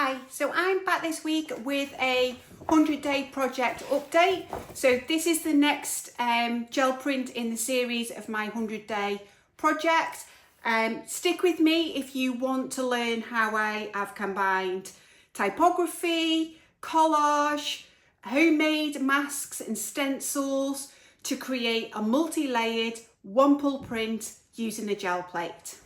Hi, so I'm back this week with a 100-day project update. So this is the next gel print in the series of my 100-day project. Stick with me if you want to learn how I have combined typography, collage, homemade masks and stencils to create a multi-layered one-pull print using a gel plate.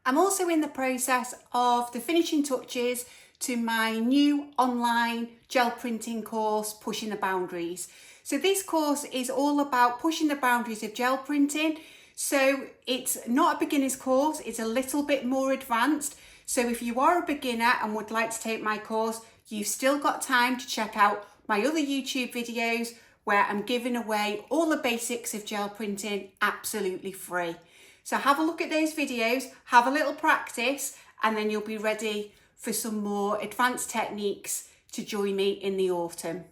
I'm also in the process of the finishing touches to my new online gel printing course, Pushing the Boundaries. So this course is all about pushing the boundaries of gel printing. So it's not a beginner's course, it's a little bit more advanced. So if you are a beginner and would like to take my course, you've still got time to check out my other YouTube videos where I'm giving away all the basics of gel printing absolutely free. So have a look at those videos, have a little practice, and then you'll be ready for some more advanced techniques to join me in the autumn.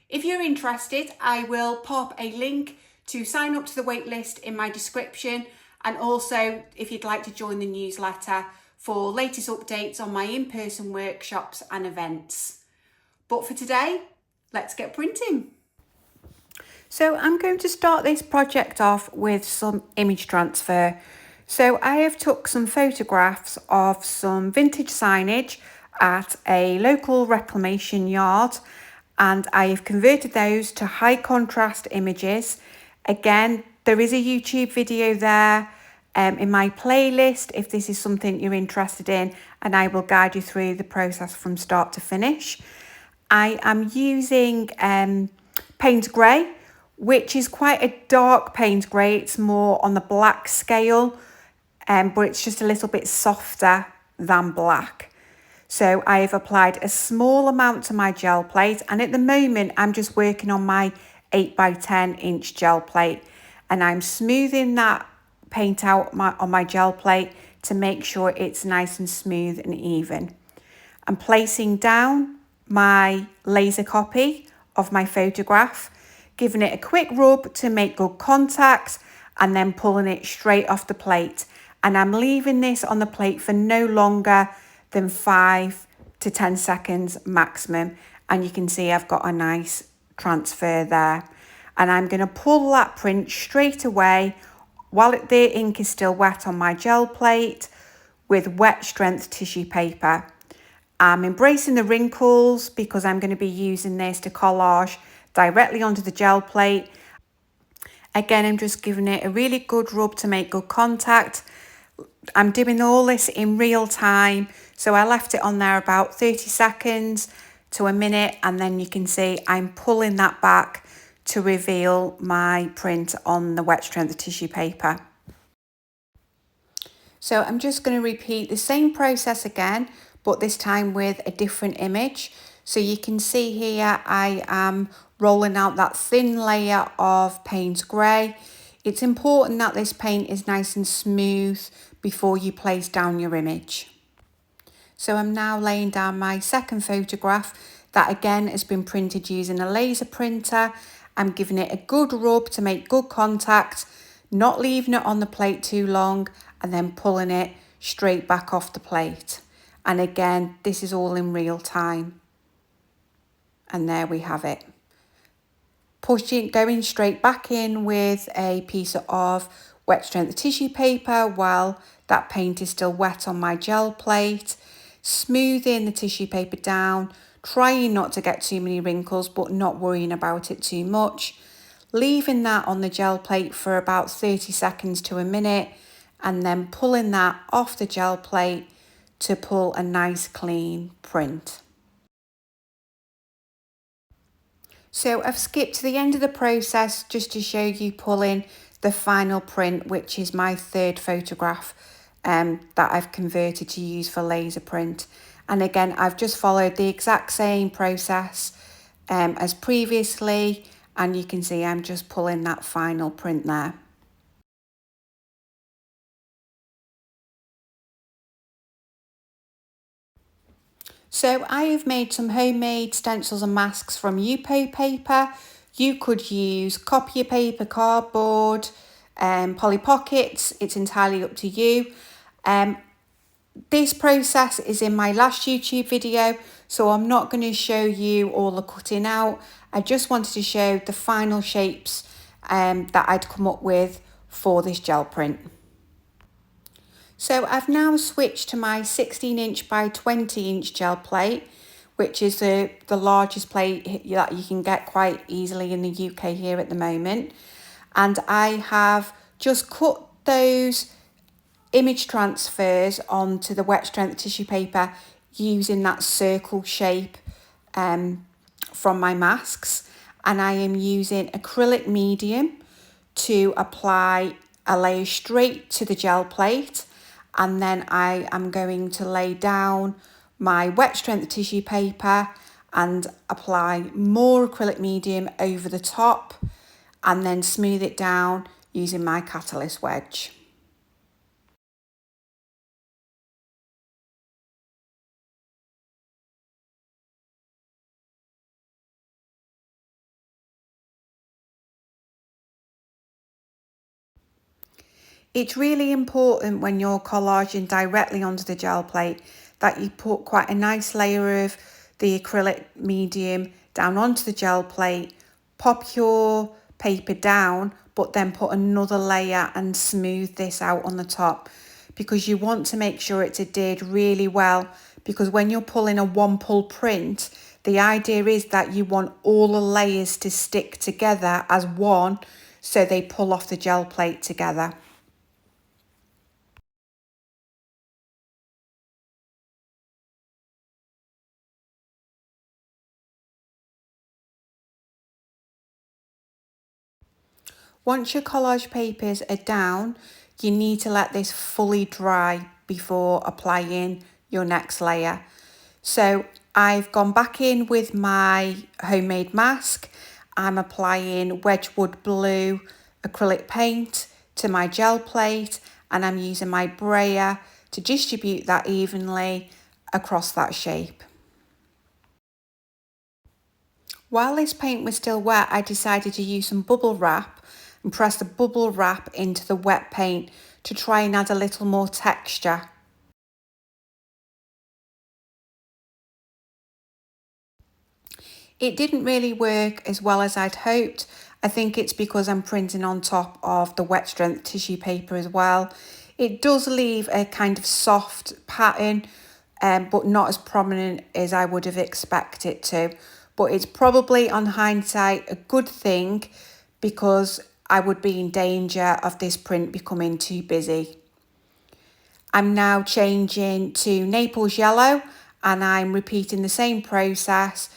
If you're interested, I will pop a link to sign up to the waitlist in my description, and also if you'd like to join the newsletter for latest updates on my in-person workshops and events. But for today, let's get printing. So I'm going to start this project off with some image transfer. So I have took some photographs of some vintage signage at a local reclamation yard, and I have converted those to high contrast images. Again, there is a YouTube video there in my playlist if this is something you're interested in, and I will guide you through the process from start to finish. I am using paint grey, which is quite a dark paint grey. It's more on the black scale, but it's just a little bit softer than black. So I have applied a small amount to my gel plate, and at the moment I'm just working on my 8x10" gel plate, and I'm smoothing that paint out on my gel plate to make sure it's nice and smooth and even. I'm placing down my laser copy of my photograph, giving it a quick rub to make good contact, and then pulling it straight off the plate. And I'm leaving this on the plate for no longer than 5 to 10 seconds maximum. And you can see I've got a nice transfer there. And I'm going to pull that print straight away while the ink is still wet on my gel plate with wet strength tissue paper. I'm embracing the wrinkles because I'm going to be using this to collage directly onto the gel plate. Again, I'm just giving it a really good rub to make good contact. I'm doing all this in real time, so I left it on there about 30 seconds to a minute, and then you can see I'm pulling that back to reveal my print on the wet strength tissue paper. So I'm just going to repeat the same process again, but this time with a different image. So you can see here I am rolling out that thin layer of paint grey. It's important that this paint is nice and smooth before you place down your image. So I'm now laying down my second photograph that again has been printed using a laser printer. I'm giving it a good rub to make good contact, not leaving it on the plate too long, and then pulling it straight back off the plate. And again, this is all in real time. And there we have it. Going straight back in with a piece of wet strength tissue paper while that paint is still wet on my gel plate. Smoothing the tissue paper down, trying not to get too many wrinkles, but not worrying about it too much. Leaving that on the gel plate for about 30 seconds to a minute, and then pulling that off the gel plate to pull a nice clean print. So I've skipped to the end of the process just to show you pulling the final print, which is my third photograph that I've converted to use for laser print. And again, I've just followed the exact same process as previously, and you can see I'm just pulling that final print there. So I have made some homemade stencils and masks from Yupo paper. You could use copier paper, cardboard, Polly Pockets. It's entirely up to you. This process is in my last YouTube video, so I'm not going to show you all the cutting out. I just wanted to show the final shapes that I'd come up with for this gel print. So I've now switched to my 16" by 20" gel plate, which is the largest plate that you can get quite easily in the UK here at the moment. And I have just cut those image transfers onto the wet strength tissue paper using that circle shape from my masks, and I am using acrylic medium to apply a layer straight to the gel plate, and then I am going to lay down my wet strength tissue paper and apply more acrylic medium over the top and then smooth it down using my catalyst wedge. It's really important when you're collaging directly onto the gel plate that you put quite a nice layer of the acrylic medium down onto the gel plate, pop your paper down, but then put another layer and smooth this out on the top, because you want to make sure it's adhered really well, because when you're pulling a one pull print, the idea is that you want all the layers to stick together as one so they pull off the gel plate together. Once your collage papers are down, you need to let this fully dry before applying your next layer. So I've gone back in with my homemade mask. I'm applying Wedgewood Blue acrylic paint to my gel plate, and I'm using my brayer to distribute that evenly across that shape. While this paint was still wet, I decided to use some bubble wrap and press the bubble wrap into the wet paint to try and add a little more texture. It didn't really work as well as I'd hoped. I think it's because I'm printing on top of the wet strength tissue paper as well. It does leave a kind of soft pattern, but not as prominent as I would have expected it to. But it's probably, on hindsight, a good thing, because I would be in danger of this print becoming too busy. I'm now changing to Naples Yellow, and I'm repeating the same process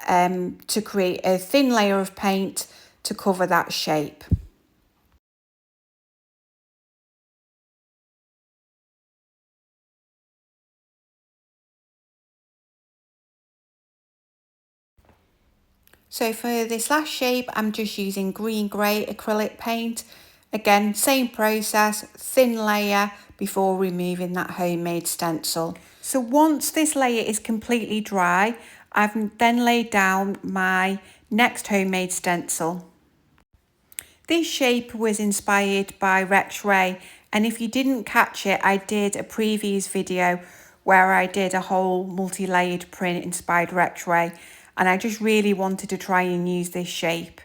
to create a thin layer of paint to cover that shape. So for this last shape, I'm just using green-grey acrylic paint. Again, same process, thin layer before removing that homemade stencil. So once this layer is completely dry, I've then laid down my next homemade stencil. This shape was inspired by Rex Ray, and if you didn't catch it, I did a previous video where I did a whole multi-layered print inspired Rex Ray, and I just really wanted to try and use this shape.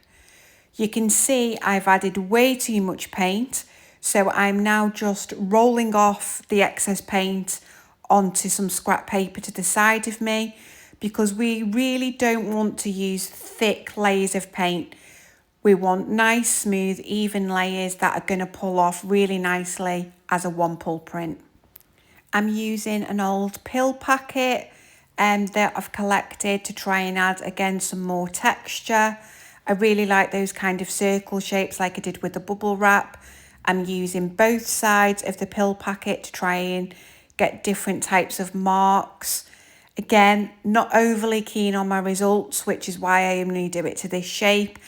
You can see I've added way too much paint, so I'm now just rolling off the excess paint onto some scrap paper to the side of me, because we really don't want to use thick layers of paint. We want nice, smooth, even layers that are going to pull off really nicely as a one pull print. I'm using an old pill packet that I've collected to try and add again some more texture. I really like those kind of circle shapes like I did with the bubble wrap. I'm using both sides of the pill packet to try and get different types of marks. Again, not overly keen on my results, which is why I only do it to this shape.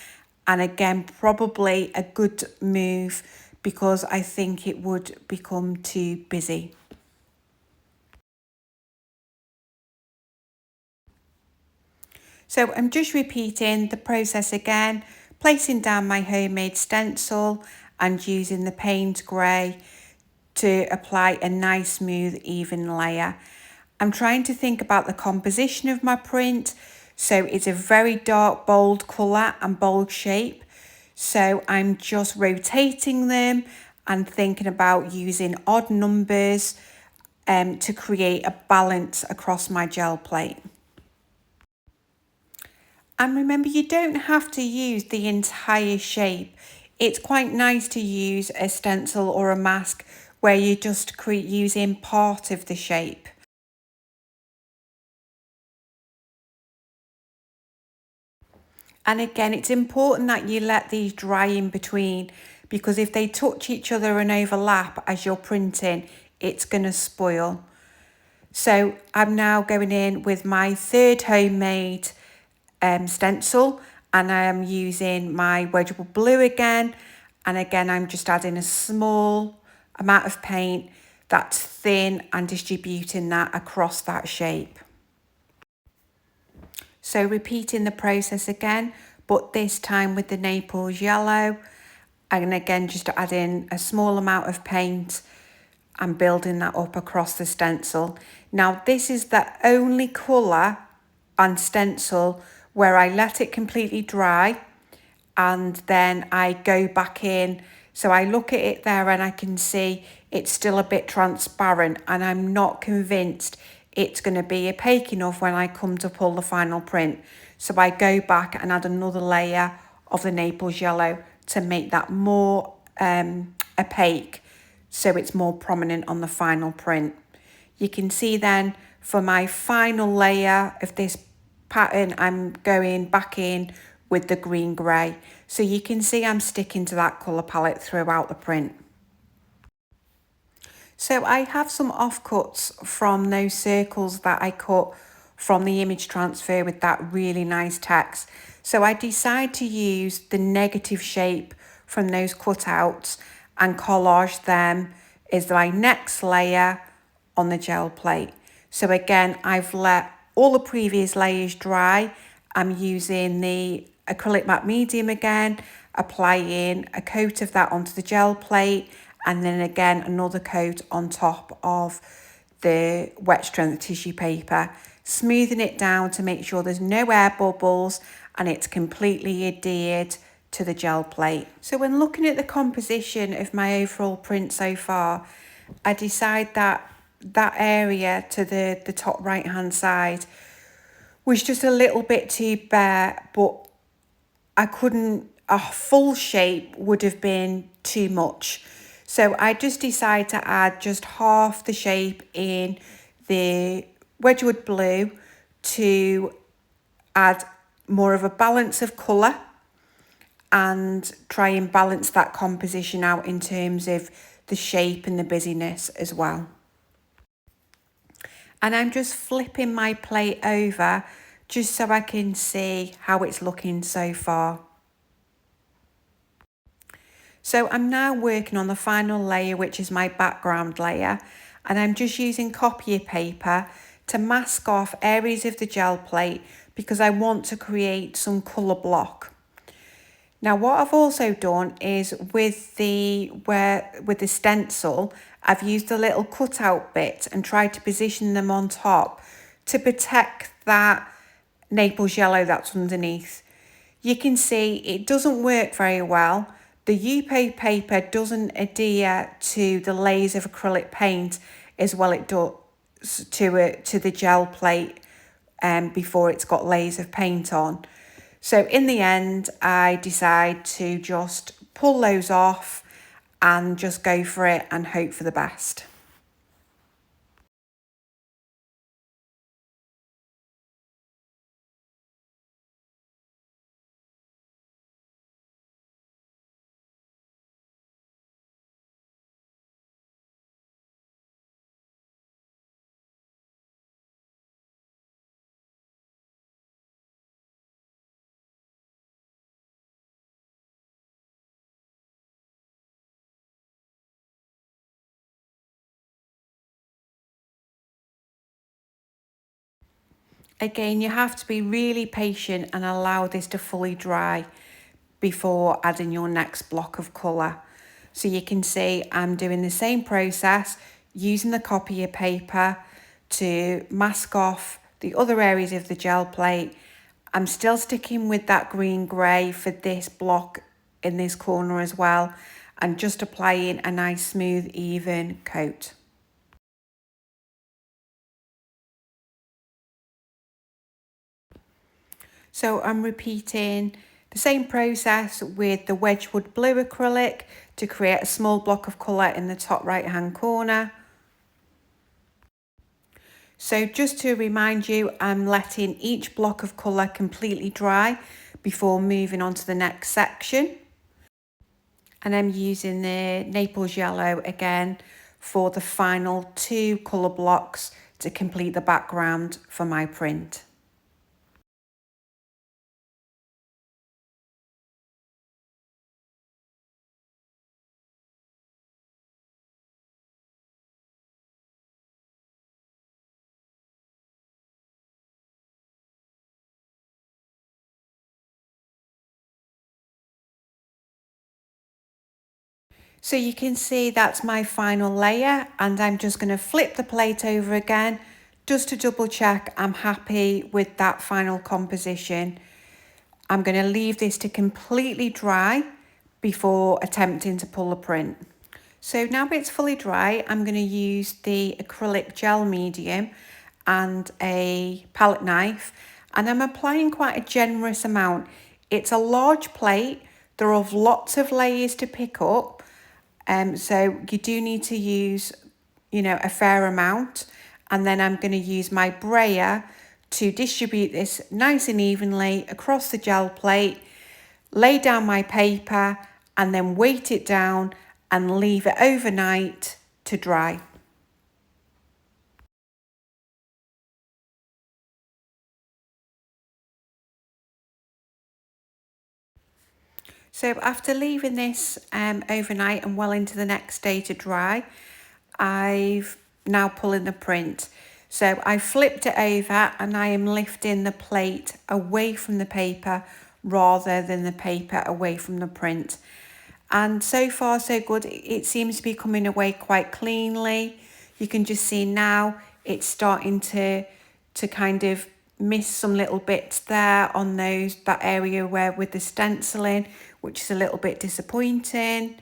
And again, probably a good move, because I think it would become too busy. So I'm just repeating the process again, placing down my homemade stencil and using the paint grey to apply a nice, smooth, even layer. I'm trying to think about the composition of my print. So it's a very dark, bold colour and bold shape. So I'm just rotating them and thinking about using odd numbers to create a balance across my gel plate. And remember, you don't have to use the entire shape. It's quite nice to use a stencil or a mask where you're just using part of the shape. And again, it's important that you let these dry in between, because if they touch each other and overlap as you're printing, it's going to spoil. So I'm now going in with my third homemade stencil, and I am using my Wedgewood Blue again. And again, I'm just adding a small amount of paint that's thin and distributing that across that shape. So repeating the process again, but this time with the Naples Yellow, and again just adding a small amount of paint and building that up across the stencil. Now this is the only colour on stencil where I let it completely dry and then I go back in. So I look at it there and I can see it's still a bit transparent, and I'm not convinced it's going to be opaque enough when I come to pull the final print. So I go back and add another layer of the Naples Yellow to make that more opaque, so it's more prominent on the final print. You can see then for my final layer of this pattern, I'm going back in with the green grey. So you can see I'm sticking to that colour palette throughout the print. So I have some offcuts from those circles that I cut from the image transfer with that really nice text. So I decide to use the negative shape from those cutouts and collage them as my next layer on the gel plate. So again, I've let all the previous layers dry. I'm using the acrylic matte medium again, applying a coat of that onto the gel plate, and then again another coat on top of the wet strength tissue paper, smoothing it down to make sure there's no air bubbles and it's completely adhered to the gel plate. So when looking at the composition of my overall print so far, I decide that that area to the top right hand side was just a little bit too bare, but I couldn't, a full shape would have been too much. So I just decided to add just half the shape in the Wedgewood Blue to add more of a balance of colour and try and balance that composition out in terms of the shape and the busyness as well. And I'm just flipping my plate over just so I can see how it's looking so far. So I'm now working on the final layer, which is my background layer, and I'm just using copier paper to mask off areas of the gel plate because I want to create some colour block. Now what I've also done is with the stencil, I've used a little cutout bit and tried to position them on top to protect that Naples Yellow that's underneath. You can see it doesn't work very well. The Yupo paper doesn't adhere to the layers of acrylic paint as well it does to the gel plate before it's got layers of paint on. So in the end, I decide to just pull those off and just go for it and hope for the best. Again, you have to be really patient and allow this to fully dry before adding your next block of colour. So you can see I'm doing the same process using the copier paper to mask off the other areas of the gel plate. I'm still sticking with that green grey for this block in this corner as well, and just applying a nice smooth even coat. So I'm repeating the same process with the Wedgewood Blue acrylic to create a small block of colour in the top right hand corner. So just to remind you, I'm letting each block of colour completely dry before moving on to the next section. And I'm using the Naples Yellow again for the final 2 colour blocks to complete the background for my print. So you can see that's my final layer, and I'm just going to flip the plate over again just to double check I'm happy with that final composition. I'm going to leave this to completely dry before attempting to pull a print. So now it's fully dry, I'm going to use the acrylic gel medium and a palette knife, and I'm applying quite a generous amount. It's a large plate, there are lots of layers to pick up, so you do need to use, a fair amount. And then I'm going to use my brayer to distribute this nice and evenly across the gel plate, lay down my paper, and then weight it down and leave it overnight to dry. So after leaving this overnight and well into the next day to dry, I've now pulling the print. So I flipped it over and I am lifting the plate away from the paper rather than the paper away from the print. And so far so good. It seems to be coming away quite cleanly. You can just see now it's starting to kind of miss some little bits there on that area where with the stenciling, which is a little bit disappointing.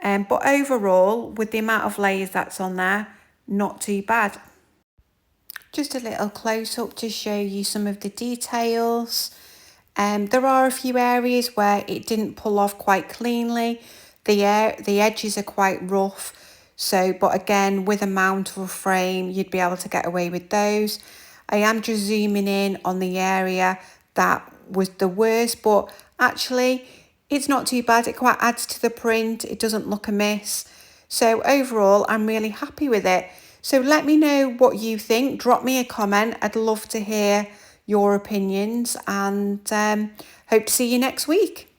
But overall, with the amount of layers that's on there, not too bad. Just a little close up to show you some of the details. There are a few areas where it didn't pull off quite cleanly. The edges are quite rough. So, but again, with a mount or a frame, you'd be able to get away with those. I am just zooming in on the area that was the worst, but actually it's not too bad. It quite adds to the print. It doesn't look amiss. So overall, I'm really happy with it. So let me know what you think. Drop me a comment. I'd love to hear your opinions, and hope to see you next week.